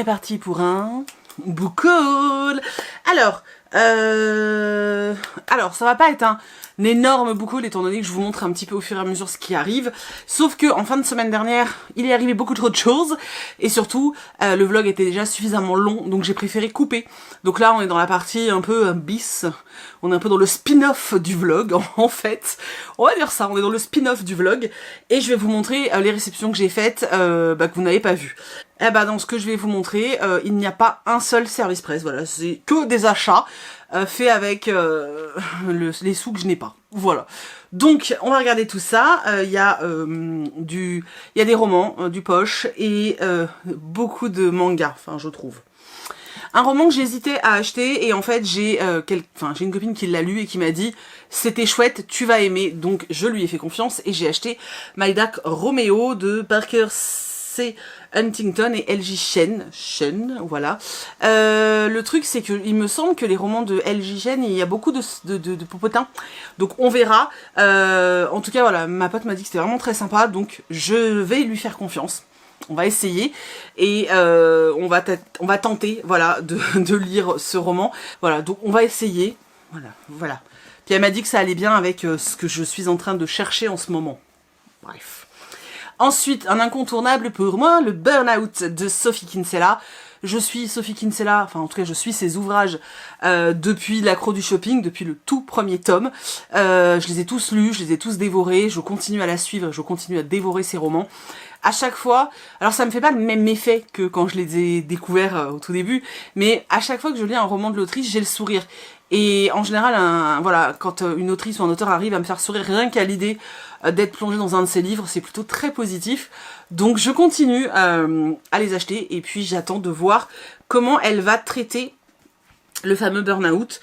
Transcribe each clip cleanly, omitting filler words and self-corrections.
est parti pour un book haul. Alors ça va pas être un énorme book haul étant donné que je vous montre un petit peu au fur et à mesure ce qui arrive. Sauf que en fin de semaine dernière, il est arrivé beaucoup trop de choses et surtout le vlog était déjà suffisamment long, donc j'ai préféré couper. Donc là on est dans la partie un peu bis, on est un peu dans le spin-off du vlog en fait. On va dire ça, on est dans le spin-off du vlog et je vais vous montrer les réceptions que j'ai faites que vous n'avez pas vues. Eh ben dans ce que je vais vous montrer, il n'y a pas un seul service presse, voilà, c'est que des achats faits avec les sous que je n'ai pas. Voilà. Donc on va regarder tout ça. Il y a des romans, du poche et beaucoup de mangas, enfin je trouve. Un roman que j'hésitais à acheter et en fait j'ai une copine qui l'a lu et qui m'a dit c'était chouette, tu vas aimer, donc je lui ai fait confiance et j'ai acheté My Dark Romeo de Parker C. Huntington et L.J. Chen, voilà. Le truc c'est que il me semble que les romans de L.J. Chen, il y a beaucoup de popotins, donc on verra. En tout cas voilà, ma pote m'a dit que c'était vraiment très sympa, donc je vais lui faire confiance. On va essayer et on va tenter, voilà, de lire ce roman. Voilà, donc on va essayer. Voilà. Puis elle m'a dit que ça allait bien avec ce que je suis en train de chercher en ce moment. Bref. Ensuite, un incontournable pour moi, le Burnout de Sophie Kinsella. Je suis Sophie Kinsella, enfin en tout cas je suis ses ouvrages depuis l'accro du shopping, depuis le tout premier tome. Je les ai tous lus, je les ai tous dévorés, je continue à la suivre, je continue à dévorer ses romans. À chaque fois, alors ça me fait pas le même effet que quand je les ai découverts au tout début, mais à chaque fois que je lis un roman de l'autrice, j'ai le sourire. Et en général, voilà, quand une autrice ou un auteur arrive à me faire sourire rien qu'à l'idée d'être plongé dans un de ses livres, c'est plutôt très positif. Donc je continue à les acheter et puis j'attends de voir comment elle va traiter le fameux burn-out.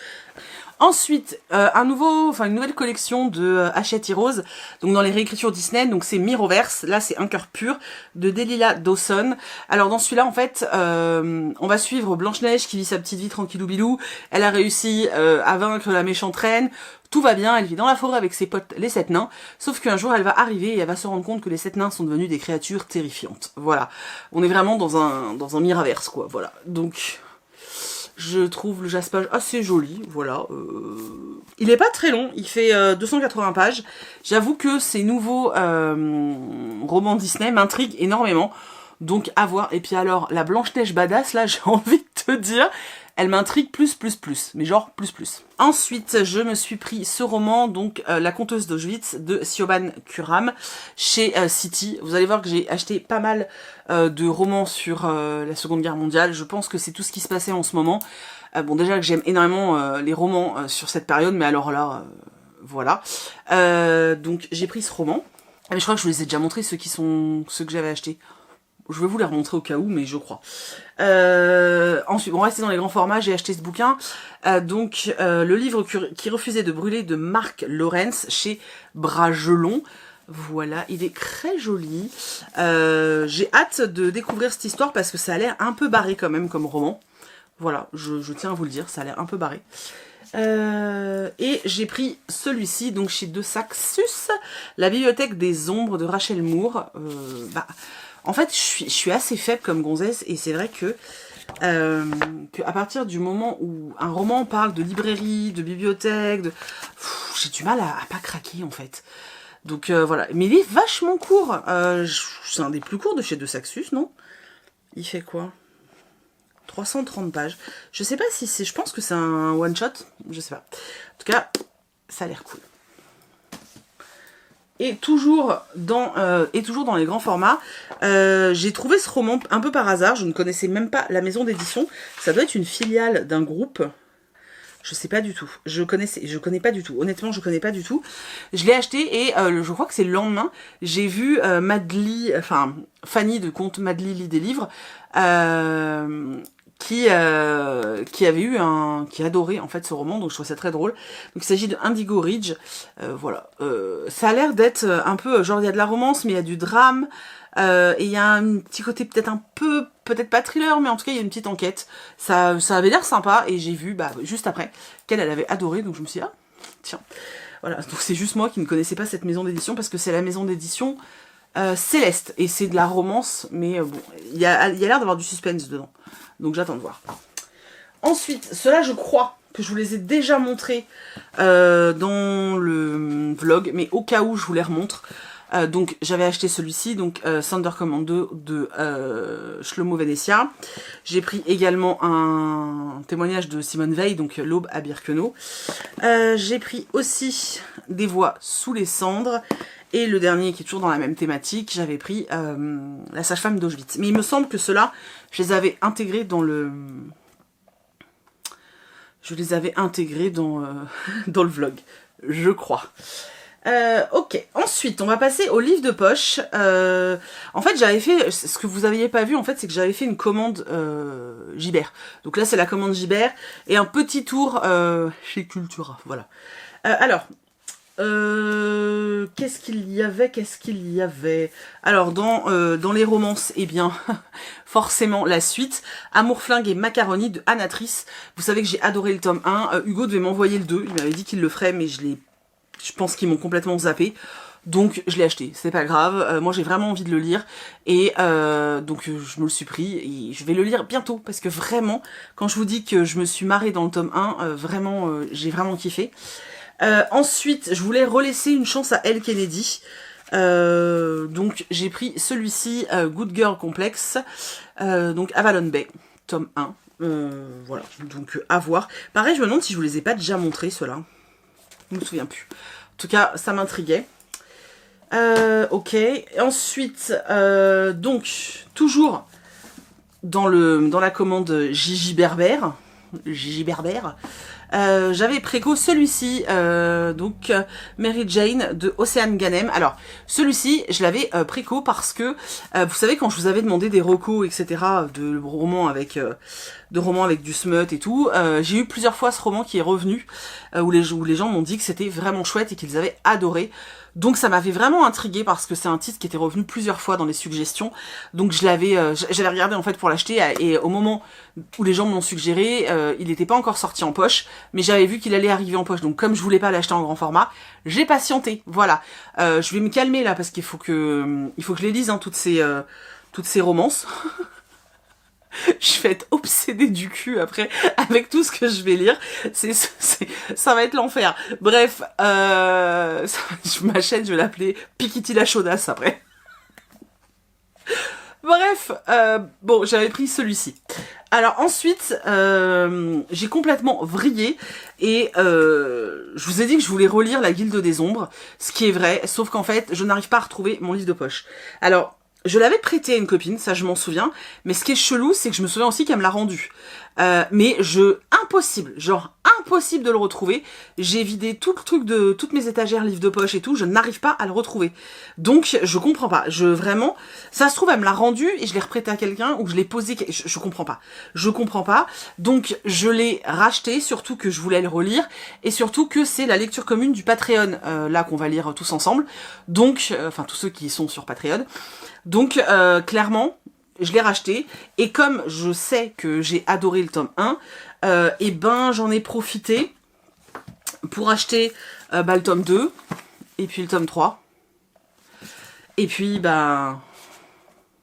Ensuite, une nouvelle collection de Hachette Heroes, donc dans les réécritures Disney, donc c'est Mirrorverse, là c'est Un cœur pur, de Delilah Dawson. Alors dans celui-là, en fait, on va suivre Blanche-Neige qui vit sa petite vie tranquillou bilou, elle a réussi à vaincre la méchante reine, tout va bien, elle vit dans la forêt avec ses potes les 7 nains, sauf qu'un jour elle va arriver et elle va se rendre compte que les 7 nains sont devenus des créatures terrifiantes. Voilà, on est vraiment dans un Mirrorverse quoi, voilà, donc... Je trouve le jaspage assez joli, voilà. Il est pas très long, il fait 280 pages. J'avoue que ces nouveaux romans Disney m'intriguent énormément. Donc à voir. Et puis alors, la Blanche-Neige badass, là, j'ai envie de te dire, elle m'intrigue plus. Mais genre plus. Ensuite, je me suis pris ce roman, donc La conteuse d'Auschwitz, de Siobhan Kuram, chez City. Vous allez voir que j'ai acheté pas mal de romans sur la Seconde Guerre mondiale. Je pense que c'est tout ce qui se passait en ce moment. Bon, déjà que j'aime énormément les romans sur cette période, mais alors là, voilà. Donc j'ai pris ce roman. Mais je crois que je vous les ai déjà montrés, ceux que j'avais achetés. Je vais vous les remontrer au cas où, mais je crois. Ensuite, on reste dans les grands formats, j'ai acheté ce bouquin. Le livre qui refusait de brûler de Marc Lawrence chez Bragelonne. Voilà, il est très joli. J'ai hâte de découvrir cette histoire parce que ça a l'air un peu barré quand même comme roman. Voilà, je tiens à vous le dire, ça a l'air un peu barré. Et j'ai pris celui-ci, donc chez De Saxus, La bibliothèque des ombres de Rachel Moore. En fait, je suis assez faible comme gonzesse et c'est vrai que à partir du moment où un roman parle de librairie, de bibliothèque, j'ai du mal à pas craquer en fait. Donc voilà, mais il est vachement court. C'est un des plus courts de chez De Saxus, non? Il fait quoi? 330 pages. Je sais pas si c'est... Je pense que c'est un one-shot. Je sais pas. En tout cas, ça a l'air cool. Et toujours dans les grands formats, j'ai trouvé ce roman un peu par hasard. Je ne connaissais même pas la maison d'édition. Ça doit être une filiale d'un groupe. Je sais pas du tout. Je connais pas du tout. Honnêtement, je connais pas du tout. Je l'ai acheté et je crois que c'est le lendemain. J'ai vu Fanny de Conte Madly lit des livres. Qui adorait en fait ce roman, donc je trouve ça très drôle. Donc il s'agit de Indigo Ridge, voilà. Ça a l'air d'être un peu, genre il y a de la romance, mais il y a du drame, et il y a un petit côté peut-être pas thriller, mais en tout cas il y a une petite enquête. Ça avait l'air sympa, et j'ai vu juste après qu'elle avait adoré, donc je me suis dit, ah, tiens. Voilà, donc c'est juste moi qui ne connaissais pas cette maison d'édition, parce que c'est la maison d'édition Céleste, et c'est de la romance, mais bon, il y a l'air d'avoir du suspense dedans, donc j'attends de voir. Ensuite, ceux-là, je crois que je vous les ai déjà montrés dans le vlog, mais au cas où je vous les remontre. Donc j'avais acheté celui-ci, donc Thunder Command 2 de Shlomo Venezia. J'ai pris également un témoignage de Simone Veil, donc L'Aube à Birkenau. J'ai pris aussi Des voix sous les cendres. Et le dernier qui est toujours dans la même thématique, j'avais pris La sage-femme d'Auschwitz. Mais il me semble que ceux-là, je les avais intégrés dans le... Je les avais intégrés dans, dans le vlog, je crois. Ok, ensuite on va passer au livre de poche. En fait j'avais fait, ce que vous n'aviez pas vu en fait, c'est que j'avais fait une commande Gibert. Donc là c'est la commande Gibert et un petit tour chez Cultura, voilà. Alors, qu'est-ce qu'il y avait? Alors dans les romances, eh bien forcément la suite, Amour, flingue et macaroni de Anatrice. Vous savez que j'ai adoré le tome 1, Hugo devait m'envoyer le 2, il m'avait dit qu'il le ferait mais je pense qu'ils m'ont complètement zappé, donc je l'ai acheté, c'est pas grave, moi j'ai vraiment envie de le lire, et donc je me le suis pris, et je vais le lire bientôt, parce que vraiment, quand je vous dis que je me suis marrée dans le tome 1, vraiment, j'ai vraiment kiffé. Ensuite, je voulais relaisser une chance à Elle Kennedy, donc j'ai pris celui-ci, Good Girl Complex, donc Avalon Bay, tome 1, voilà, donc à voir. Pareil, je me demande si je vous les ai pas déjà montrés, ceux-là. Je me souviens plus. En tout cas, ça m'intriguait. Ok. Ensuite, donc, toujours dans la commande Gigi Berbère. Gigi Berbère. J'avais préco celui-ci, donc Mary Jane de Océane Ganem. Alors, celui-ci, je l'avais préco parce que, vous savez, quand je vous avais demandé des recos, etc., de romans avec du smut et tout, j'ai eu plusieurs fois ce roman qui est revenu, où les gens m'ont dit que c'était vraiment chouette et qu'ils avaient adoré. Donc ça m'avait vraiment intriguée parce que c'est un titre qui était revenu plusieurs fois dans les suggestions. Donc j'avais regardé en fait pour l'acheter, et au moment où les gens me l'ont suggéré, il n'était pas encore sorti en poche, mais j'avais vu qu'il allait arriver en poche. Donc comme je voulais pas l'acheter en grand format, j'ai patienté. Voilà. Je vais me calmer là parce qu'il faut que je les lise, hein, toutes ces romances. Je vais être obsédée du cul après avec tout ce que je vais lire. Ça va être l'enfer. Bref, ma chaîne, je vais l'appeler Pikiti la chaudasse après. Bref, bon, j'avais pris celui-ci. Alors ensuite, j'ai complètement vrillé et je vous ai dit que je voulais relire La Guilde des Ombres, ce qui est vrai, sauf qu'en fait, je n'arrive pas à retrouver mon livre de poche. Alors, je l'avais prêté à une copine, ça je m'en souviens, mais ce qui est chelou, c'est que je me souviens aussi qu'elle me l'a rendu. Mais impossible de le retrouver. J'ai vidé tout le truc de toutes mes étagères, livres de poche et tout, je n'arrive pas à le retrouver. Donc je comprends pas, vraiment, ça se trouve elle me l'a rendu et je l'ai reprêté à quelqu'un ou que je l'ai posé, je comprends pas. Donc je l'ai racheté, surtout que je voulais le relire et surtout que c'est la lecture commune du Patreon, là qu'on va lire tous ensemble. Donc, enfin tous ceux qui sont sur Patreon. Donc clairement, je l'ai racheté, et comme je sais que j'ai adoré le tome 1, et ben j'en ai profité pour acheter le tome 2, et puis le tome 3, et puis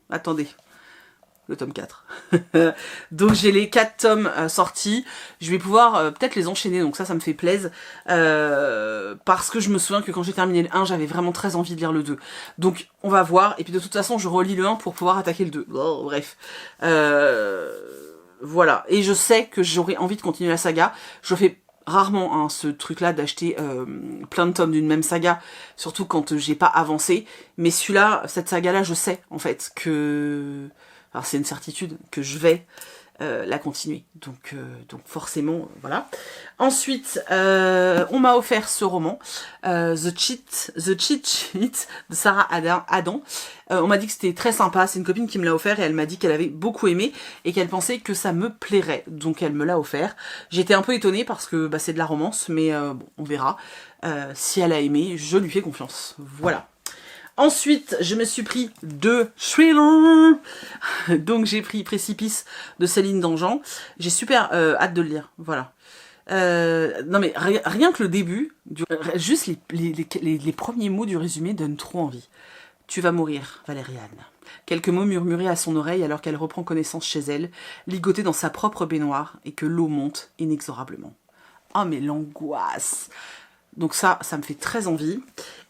attendez, le tome 4. Donc j'ai les 4 tomes sortis, je vais pouvoir peut-être les enchaîner, donc ça me fait plaisir, parce que je me souviens que quand j'ai terminé le 1, j'avais vraiment très envie de lire le 2. Donc on va voir, et puis de toute façon je relis le 1 pour pouvoir attaquer le 2. Oh, bref. Voilà, et je sais que j'aurais envie de continuer la saga. Je fais rarement ce truc-là d'acheter plein de tomes d'une même saga, surtout quand j'ai pas avancé. Mais celui-là, cette saga-là, je sais en fait que... Alors c'est une certitude que je vais la continuer. Donc forcément, voilà. Ensuite, on m'a offert ce roman, The Cheat Sheet de Sarah Adam. On m'a dit que c'était très sympa, c'est une copine qui me l'a offert et elle m'a dit qu'elle avait beaucoup aimé et qu'elle pensait que ça me plairait. Donc elle me l'a offert. J'étais un peu étonnée parce que c'est de la romance, mais bon, on verra. Si elle a aimé, je lui fais confiance. Voilà. Ensuite, je me suis pris 2 thrillers. Donc j'ai pris Précipice de Céline Dangean. J'ai super hâte de le lire, voilà. Non mais rien que le début, juste les premiers mots du résumé donnent trop envie. Tu vas mourir, Valériane. Quelques mots murmurés à son oreille alors qu'elle reprend connaissance chez elle, ligotée dans sa propre baignoire, et que l'eau monte inexorablement. Oh mais l'angoisse! Donc ça me fait très envie.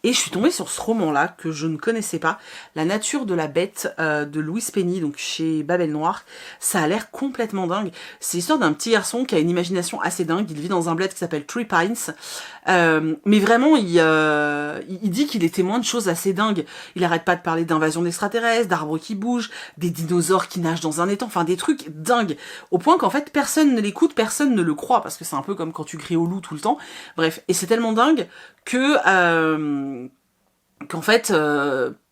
Et je suis tombée sur ce roman-là, que je ne connaissais pas, La nature de la bête, de Louise Penny, donc chez Babel Noir. Ça a l'air complètement dingue. C'est l'histoire d'un petit garçon qui a une imagination assez dingue. Il vit dans un bled qui s'appelle Three Pines. Mais vraiment, il dit qu'il est témoin de choses assez dingues. Il arrête pas de parler d'invasion d'extraterrestres, d'arbres qui bougent, des dinosaures qui nagent dans un étang, enfin des trucs dingues. Au point qu'en fait, personne ne l'écoute, personne ne le croit, parce que c'est un peu comme quand tu cries au loup tout le temps. Bref, et c'est tellement dingue que qu'en fait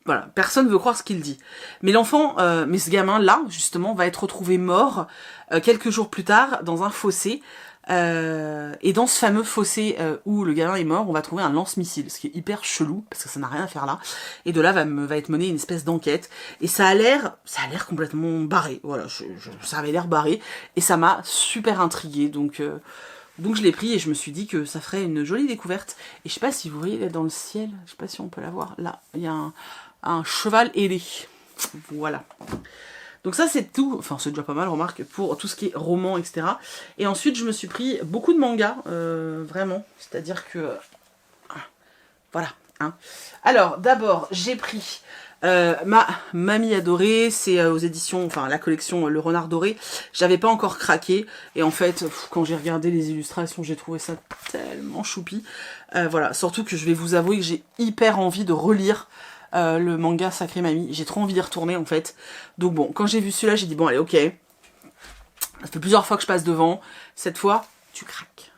voilà, personne veut croire ce qu'il dit. Mais l'enfant, mais ce gamin là justement va être retrouvé mort quelques jours plus tard dans un fossé, et dans ce fameux fossé où le gamin est mort, on va trouver un lance-missile, ce qui est hyper chelou parce que ça n'a rien à faire là. Et de là va être menée une espèce d'enquête, et ça a l'air complètement barré. Voilà, ça avait l'air barré et ça m'a super intriguée, donc je l'ai pris et je me suis dit que ça ferait une jolie découverte. Et je sais pas si vous voyez là dans le ciel, je sais pas si on peut la voir, là, il y a un cheval ailé. Voilà. Donc ça c'est tout, enfin c'est déjà pas mal, remarque, pour tout ce qui est roman, etc. Et ensuite je me suis pris beaucoup de mangas, vraiment. C'est-à-dire que... voilà. Hein. Alors d'abord j'ai pris... ma mamie adorée, c'est aux éditions, enfin la collection Le Renard Doré. J'avais pas encore craqué, et en fait quand j'ai regardé les illustrations, j'ai trouvé ça tellement choupi. Voilà, surtout que je vais vous avouer que j'ai hyper envie de relire le manga Sacré Mamie. J'ai trop envie d'y retourner en fait. Donc bon, quand j'ai vu celui-là, j'ai dit bon allez, ok. Ça fait plusieurs fois que je passe devant. Cette fois, tu craques.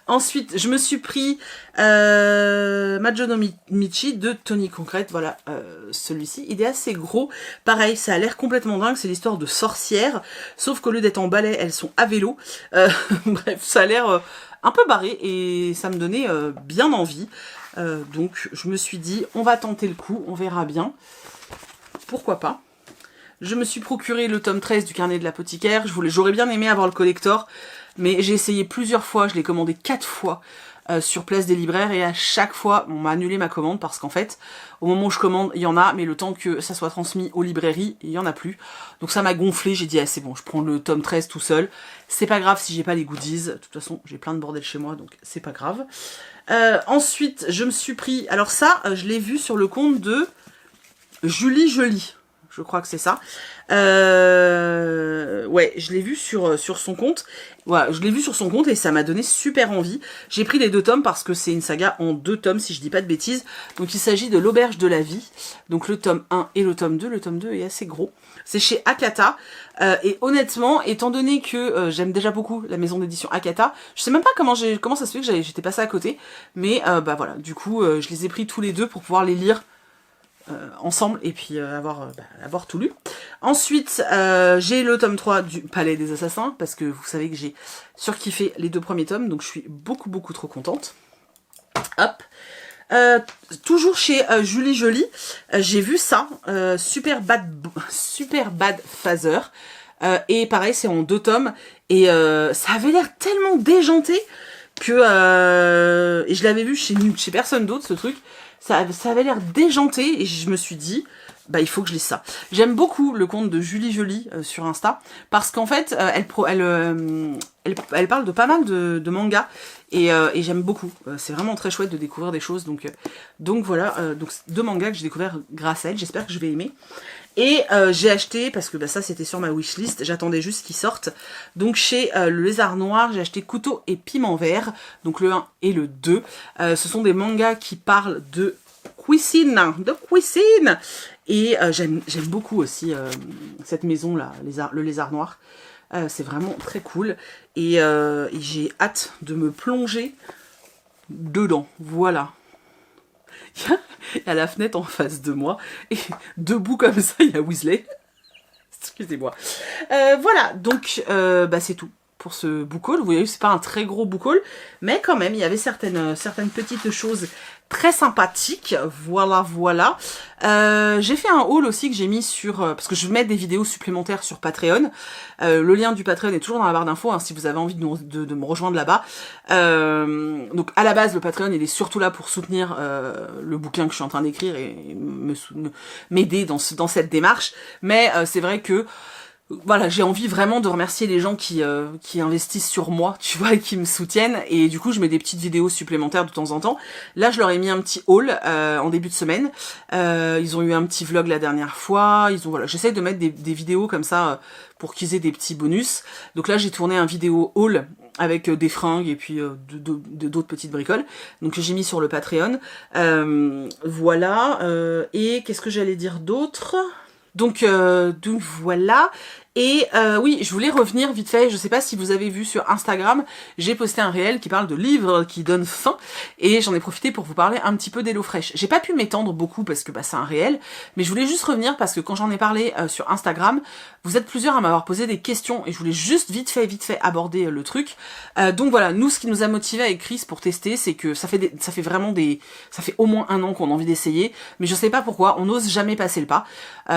Ensuite, je me suis pris Majo no Michi de Tony Concrete. Voilà, celui-ci. Il est assez gros. Pareil, ça a l'air complètement dingue. C'est l'histoire de sorcières. Sauf qu'au lieu d'être en balai, elles sont à vélo. Bref, ça a l'air un peu barré. Et ça me donnait bien envie. Donc, je me suis dit, on va tenter le coup. On verra bien. Pourquoi pas. Je me suis procuré le tome 13 du Carnet de l'apothicaire. J'aurais bien aimé avoir le collector. Mais j'ai essayé plusieurs fois, je l'ai commandé 4 fois sur Place des Libraires, et à chaque fois on m'a annulé ma commande parce qu'en fait au moment où je commande il y en a, mais le temps que ça soit transmis aux librairies il y en a plus. Donc ça m'a gonflé, j'ai dit ah, c'est bon, je prends le tome 13 tout seul, c'est pas grave si j'ai pas les goodies, de toute façon j'ai plein de bordel chez moi donc c'est pas grave. Ensuite je me suis pris, alors ça je l'ai vu sur le compte de Julie Jolie. Je crois que c'est ça. Ouais, je l'ai vu sur son compte. Voilà, je l'ai vu sur son compte et ça m'a donné super envie. J'ai pris les 2 tomes parce que c'est une saga en 2 tomes, si je dis pas de bêtises. Donc il s'agit de l'Auberge de la vie. Donc le tome 1 et le tome 2. Le tome 2 est assez gros. C'est chez Akata. Et honnêtement, étant donné que j'aime déjà beaucoup la maison d'édition Akata, je sais même pas comment ça se fait que j'étais passée à côté. Mais bah voilà, du coup, je les ai pris tous les deux pour pouvoir les lire ensemble et puis avoir tout lu. Ensuite j'ai le tome 3 du Palais des Assassins parce que vous savez que j'ai surkiffé les 2 premiers tomes, donc je suis beaucoup trop contente. Hop. Toujours chez Julie Jolie, j'ai vu ça, Super Bad Phaser, et pareil c'est en 2 tomes et ça avait l'air tellement déjanté que et je l'avais vu chez personne d'autre ce truc. Ça avait l'air déjanté et je me suis dit, bah il faut que je lise ça. J'aime beaucoup le compte de Julie Jolie sur Insta parce qu'en fait elle parle de pas mal de mangas et j'aime beaucoup. C'est vraiment très chouette de découvrir des choses, donc voilà, donc 2 mangas que j'ai découvert grâce à elle. J'espère que je vais aimer. Et j'ai acheté, parce que bah, ça c'était sur ma wishlist, j'attendais juste qu'ils sortent. Donc chez le Lézard Noir, j'ai acheté Couteau et Piment Vert, donc le 1 et le 2. Ce sont des mangas qui parlent de cuisine, Et j'aime beaucoup aussi cette maison là, le Lézard Noir. C'est vraiment très cool. Et j'ai hâte de me plonger dedans, voilà. Il y a la fenêtre en face de moi, et debout comme ça, il y a Weasley. Excusez-moi. Voilà, donc bah, c'est tout pour ce book haul. Vous voyez, c'est pas un très gros book haul, mais quand même, il y avait certaines petites choses très sympathiques. Voilà, voilà. J'ai fait un haul aussi que j'ai mis sur... parce que je vais mettre des vidéos supplémentaires sur Patreon. Le lien du Patreon est toujours dans la barre d'infos, hein, si vous avez envie de me rejoindre là-bas. Donc à la base, le Patreon, il est surtout là pour soutenir le bouquin que je suis en train d'écrire et m'aider dans cette démarche. Mais c'est vrai que voilà, j'ai envie vraiment de remercier les gens qui investissent sur moi, tu vois, et qui me soutiennent. Et du coup, je mets des petites vidéos supplémentaires de temps en temps. Là, je leur ai mis un petit haul en début de semaine. Ils ont eu un petit vlog la dernière fois. Voilà, j'essaie de mettre des vidéos comme ça pour qu'ils aient des petits bonus. Donc là, j'ai tourné un vidéo haul avec des fringues et puis d'autres petites bricoles. Donc j'ai mis sur le Patreon. Voilà. Et qu'est-ce que j'allais dire d'autre ? Donc voilà. Et oui, je voulais revenir vite fait, je sais pas si vous avez vu sur Instagram, j'ai posté un réel qui parle de livres qui donnent faim, et j'en ai profité pour vous parler un petit peu d'HelloFresh. J'ai pas pu m'étendre beaucoup parce que c'est un réel, mais je voulais juste revenir parce que quand j'en ai parlé sur Instagram, vous êtes plusieurs à m'avoir posé des questions, et je voulais juste vite fait aborder le truc. Donc voilà, nous, ce qui nous a motivé avec Chris pour tester, c'est que ça fait au moins 1 an qu'on a envie d'essayer, mais je sais pas pourquoi, on n'ose jamais passer le pas.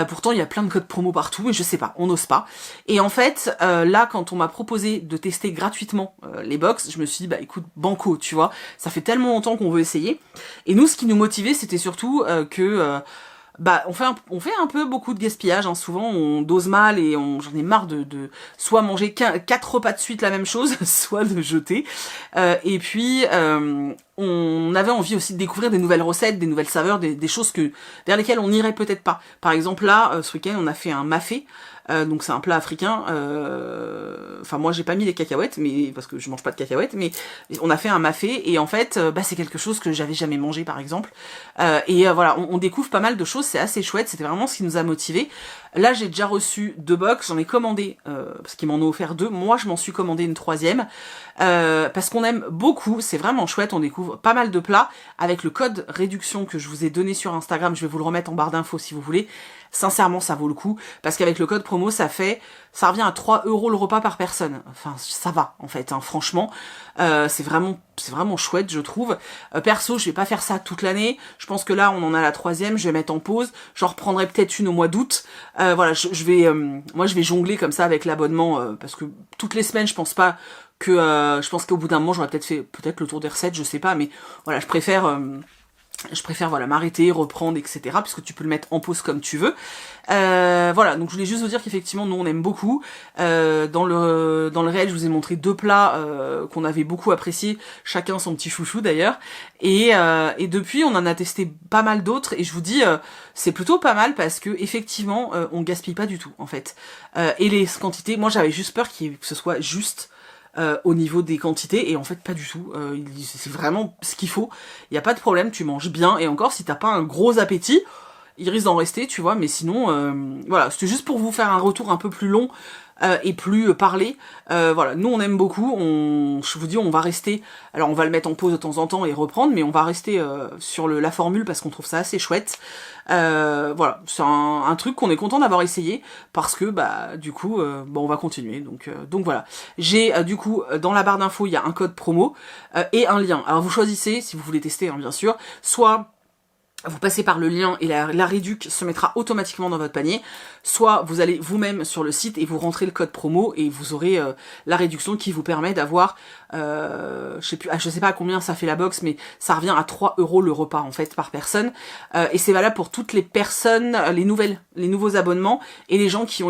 Pourtant, il y a plein de codes promo partout, mais je sais pas, on n'ose pas. Et en fait, là, quand on m'a proposé de tester gratuitement les box, je me suis dit, écoute, banco, tu vois, ça fait tellement longtemps qu'on veut essayer. Et nous, ce qui nous motivait, c'était surtout que... on fait un peu beaucoup de gaspillage, hein. Souvent on dose mal et j'en ai marre de soit manger 4 repas de suite la même chose, soit de jeter. Et puis on avait envie aussi de découvrir des nouvelles recettes, des nouvelles saveurs, des choses vers lesquelles on n'irait peut-être pas. Par exemple là, ce week-end on a fait un mafé. Donc c'est un plat africain. Enfin moi j'ai pas mis les cacahuètes, mais parce que je mange pas de cacahuètes, mais on a fait un mafé et en fait c'est quelque chose que j'avais jamais mangé par exemple. Voilà, on découvre pas mal de choses, c'est assez chouette. C'était vraiment ce qui nous a motivés. Là j'ai déjà reçu 2 box, j'en ai commandé parce qu'ils m'en ont offert 2. Moi je m'en suis commandé une 3e parce qu'on aime beaucoup. C'est vraiment chouette. On découvre pas mal de plats avec le code réduction que je vous ai donné sur Instagram. Je vais vous le remettre en barre d'infos si vous voulez. Sincèrement, ça vaut le coup, parce qu'avec le code promo, ça revient à 3 € le repas par personne. Enfin, ça va, en fait, hein, franchement. C'est vraiment chouette, je trouve. Perso, je vais pas faire ça toute l'année. Je pense que là, on en a la 3e, je vais mettre en pause. J'en reprendrai peut-être une au mois d'août. Voilà, moi, je vais jongler comme ça avec l'abonnement, parce que toutes les semaines, je pense qu'au bout d'un moment, j'aurais peut-être fait le tour des recettes, je sais pas, mais voilà, je préfère voilà, m'arrêter, reprendre, etc. puisque tu peux le mettre en pause comme tu veux. Voilà, donc je voulais juste vous dire qu'effectivement, nous, on aime beaucoup. Dans le réel, je vous ai montré 2 plats qu'on avait beaucoup appréciés, chacun son petit chouchou d'ailleurs. Et depuis, on en a testé pas mal d'autres, et je vous dis, c'est plutôt pas mal parce que effectivement, on gaspille pas du tout, en fait. Et les quantités, moi, j'avais juste peur que ce soit juste... au niveau des quantités, et en fait pas du tout, c'est vraiment ce qu'il faut, il n'y a pas de problème, tu manges bien, et encore si t'as pas un gros appétit, il risque d'en rester, tu vois, mais sinon, voilà, c'était juste pour vous faire un retour un peu plus long, et plus parlé. Voilà, nous on aime beaucoup, je vous dis on va rester, alors on va le mettre en pause de temps en temps et reprendre, mais on va rester sur la formule parce qu'on trouve ça assez chouette. Voilà, c'est un truc qu'on est content d'avoir essayé parce que du coup on va continuer, donc voilà. J'ai du coup dans la barre d'infos il y a un code promo et un lien. Alors vous choisissez si vous voulez tester, hein, bien sûr, soit vous passez par le lien et la réduc se mettra automatiquement dans votre panier, soit vous allez vous-même sur le site et vous rentrez le code promo et vous aurez la réduction qui vous permet d'avoir, je sais pas à combien ça fait la box, mais ça revient à 3 € le repas en fait par personne, et c'est valable pour toutes les personnes, les nouveaux abonnements et les gens qui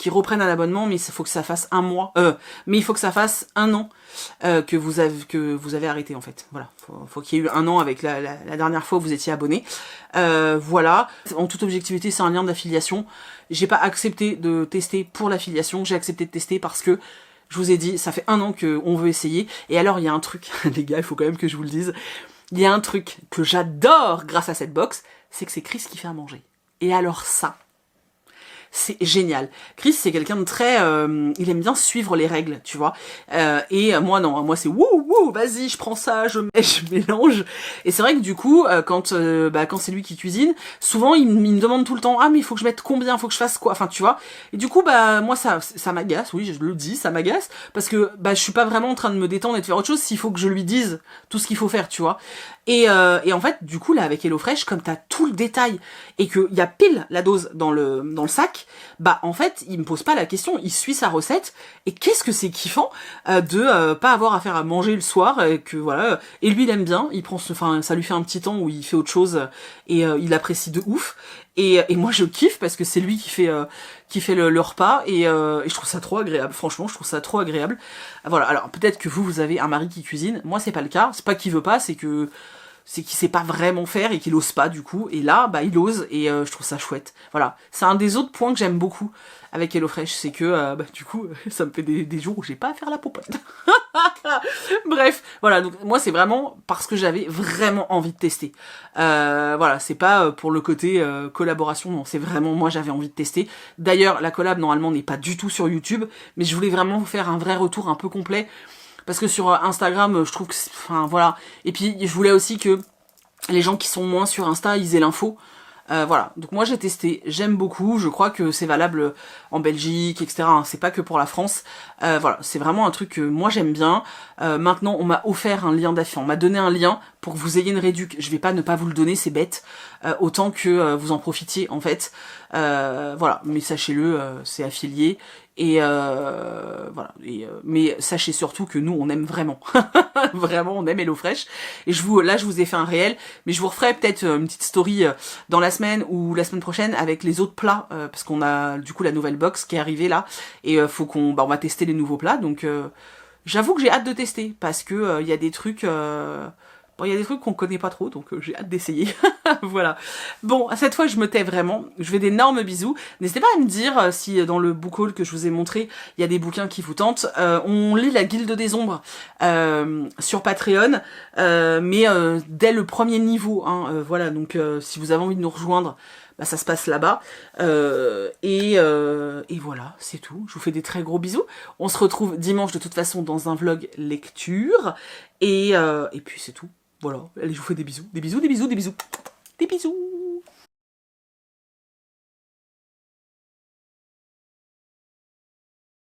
reprennent un abonnement, mais il faut que ça fasse 1 mois, mais il faut que ça fasse 1 an. Que vous avez arrêté en fait. Voilà, faut qu'il y ait eu 1 an avec la dernière fois où vous étiez abonné. Voilà, en toute objectivité, c'est un lien d'affiliation. J'ai pas accepté de tester pour l'affiliation, j'ai accepté de tester parce que je vous ai dit, ça fait 1 an qu'on veut essayer. Et alors il y a un truc, les gars, il faut quand même que je vous le dise. Il y a un truc que j'adore grâce à cette box, c'est que c'est Chris qui fait à manger. Et alors ça, c'est génial. Chris, c'est quelqu'un de très... il aime bien suivre les règles, tu vois. Et moi, non. Moi, c'est wouh, vas-y, je prends ça, je mélange. Et c'est vrai que du coup, quand c'est lui qui cuisine, souvent, il me demande tout le temps, ah, mais il faut que je mette combien, il faut que je fasse quoi. Enfin, tu vois. Et du coup, moi, ça m'agace. Oui, je le dis, ça m'agace. Parce que, je suis pas vraiment en train de me détendre et de faire autre chose s'il faut que je lui dise tout ce qu'il faut faire, tu vois. Et en fait, du coup, là, avec HelloFresh, comme t'as tout le détail et qu'il y a pile la dose dans le sac, en fait, il me pose pas la question, il suit sa recette, et qu'est-ce que c'est kiffant de pas avoir à faire à manger le soir, que voilà, et lui, il aime bien, il prend ça lui fait un petit temps où il fait autre chose, et il apprécie de ouf, et moi, je kiffe, parce que c'est lui qui fait le repas, et je trouve ça trop agréable, franchement, je trouve ça trop agréable. Voilà, alors, peut-être que vous avez un mari qui cuisine, moi, c'est pas le cas, c'est pas qu'il veut pas, c'est qu'il sait pas vraiment faire et qu'il ose pas du coup, et là il ose, et je trouve ça chouette. Voilà, c'est un des autres points que j'aime beaucoup avec HelloFresh, c'est que du coup ça me fait des jours où j'ai pas à faire la popote. Bref, voilà, donc moi c'est vraiment parce que j'avais vraiment envie de tester. Voilà, c'est pas pour le côté collaboration, non, c'est vraiment moi j'avais envie de tester. D'ailleurs la collab normalement n'est pas du tout sur YouTube, mais je voulais vraiment vous faire un vrai retour un peu complet. Parce que sur Instagram, je trouve que... Enfin, voilà. Et puis, je voulais aussi que les gens qui sont moins sur Insta, ils aient l'info. Voilà. Donc moi, j'ai testé. J'aime beaucoup. Je crois que c'est valable en Belgique, etc. Hein. C'est pas que pour la France. Voilà. C'est vraiment un truc que moi, j'aime bien. Maintenant, on m'a offert un lien d'affiliation. On m'a donné un lien pour que vous ayez une réduc. Je vais pas ne pas vous le donner, c'est bête. Autant que vous en profitiez, en fait. Voilà. Mais sachez-le, c'est affilié. Et voilà. Mais sachez surtout que nous, on aime vraiment. Vraiment, on aime HelloFresh. Et là, je vous ai fait un réel, mais je vous referai peut-être une petite story dans la semaine ou la semaine prochaine avec les autres plats, parce qu'on a du coup la nouvelle box qui est arrivée là, et faut on va tester les nouveaux plats. Donc, j'avoue que j'ai hâte de tester, parce que il y a des trucs... il y a des trucs qu'on connaît pas trop, donc j'ai hâte d'essayer. Voilà. Bon, cette fois, je me tais vraiment. Je fais d'énormes bisous. N'hésitez pas à me dire si dans le book haul que je vous ai montré, il y a des bouquins qui vous tentent. On lit La Guilde des Ombres sur Patreon, mais dès le premier niveau. Hein, voilà, donc si vous avez envie de nous rejoindre, ça se passe là-bas. Et voilà, c'est tout. Je vous fais des très gros bisous. On se retrouve dimanche de toute façon dans un vlog lecture. Et puis c'est tout. Voilà, allez, je vous fais des bisous. Des bisous, des bisous, des bisous. Des bisous.